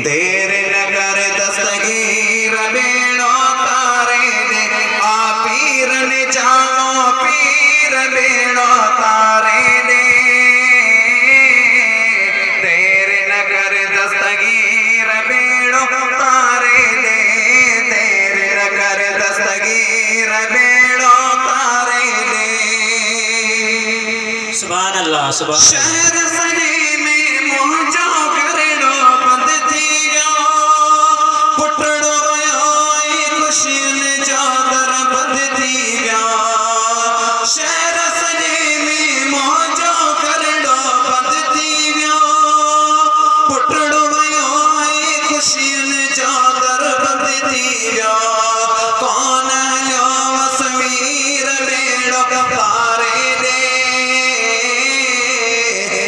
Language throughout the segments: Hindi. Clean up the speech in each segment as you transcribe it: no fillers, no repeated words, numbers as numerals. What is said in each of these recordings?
देर न कर दस्तगीर बेड़ो तारे दे आ पीर ने जाओ पीर बेड़ो तारे दे देर न कर दस्तगीर बेड़ो तारे दे देर न कर दस्तगीर बेड़ो तारे दे। सुभान अल्लाह सुभान शहर सजे में मोहजो करेड़ो बंद थी गयो पुटड़ो रोयो खुशियन चादर बंद थी गया। शहर सजे में मोहजो करेड़ो बंद थी गयो पुटड़ो रोयो खुशियन चादर बंद थी गया। कौन लो वसवीर बेड़ो तारे दे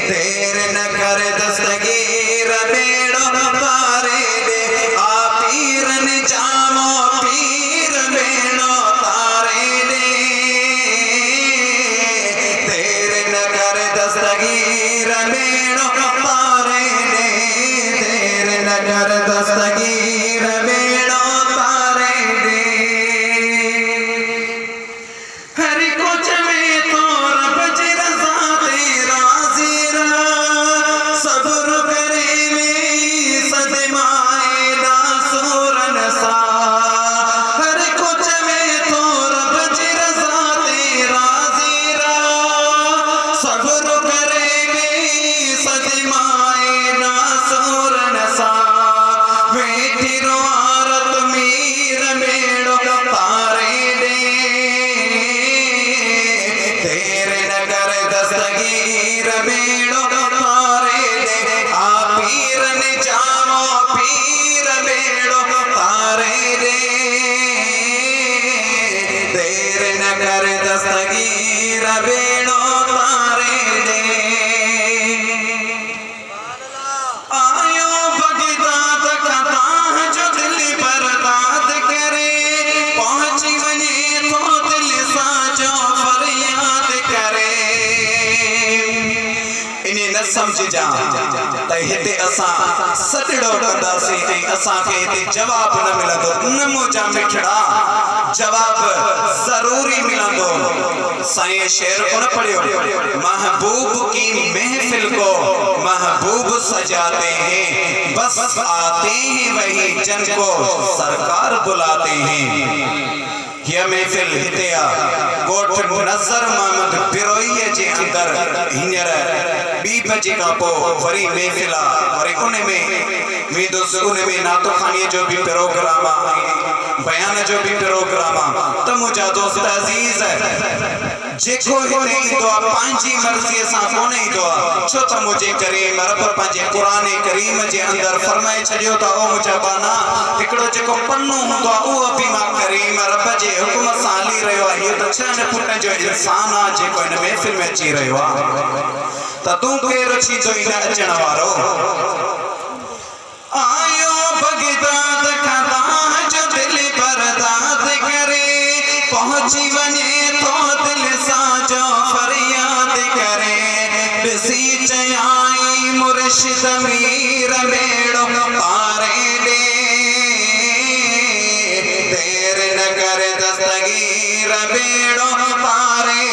देर न कर दस्तगीर बेड़ो तारे दे आ पीर ने जामो पीर बेड़ो तारे दे देर न कर दस्तगीर बेड़ो तारे दे देर न कर दस्तगीर बेड़ो तारे दे। हर कुछ में तो रब जी रज़ा तेरा ज़ीरा सब्र करे में सदमाए नासूर नसा। हर कुछ में तो रब जी रज़ा तेरा ज़ीरा सब्र करे में सदमाए नासूर नसा। बैठी रो आरत मीर बेड़ो तारे दे देर न कर दस्तगीर बेड़ो तारे दे आ पीर ने जामो पीर बेड़ो तारे दे देर न कर दस्तगीर बेड़ो तारे दे। आयो बगदाद का ताह जो दिल बर्बाद करे पहुंची वने तो दिल साजो फरियाद करे। इन्हें न समझ जा त हिते असां सतड़ो कंदासीं ऐं असांखे हिते जवाब न मिलंदो न मुंहिंजा मिठड़ा जवाब ज़रूरी मिलंदो। साईं शेर को न पढ़ियो महबूब की महफिल को महबूब सजाते हैं बस आते हैं वही जन को सरकार बुलाते हैं। यह महफिल हितिया कोट नज़र मोहम्मद बिरोई जे अंदर हींअर 2 बजे का पो वरी महफिल वरी उन में वेंदुस उन में नातो खानी जो भी प्रोग्राम बयान जो भी प्रोग्राम त मुंहिंजा दोस्त अजीज जेको हिते ईंदो आहे पंहिंजी मर्ज़ीअ सां कोन ईंदो आहे छो त मुंहिंजे करीम रब पंहिंजे क़ुरान करीम जे अंदरि फरमाए छॾियो त ओ मुंहिंजा बाना हिकिड़ो जेको पन्नो हूंदो आहे उहो बि मां करीम रब जे हुकुम सां हली रहियो आहे। इहो त 6 फुट जो इंसान आहे जेको हिन महफ़िल में अची रहियो आहे त तूं केरु थींदो हिन अचण वारो। आयो बगदाद का ताह जो दिल बर्बाद करे पहुंची वने तो दिल साजो फरियाद करे। ॾिसी चयाई मुर्शिद मीर बेड़ो तारे दे देर न कर दस्तगीर बेड़ो तारे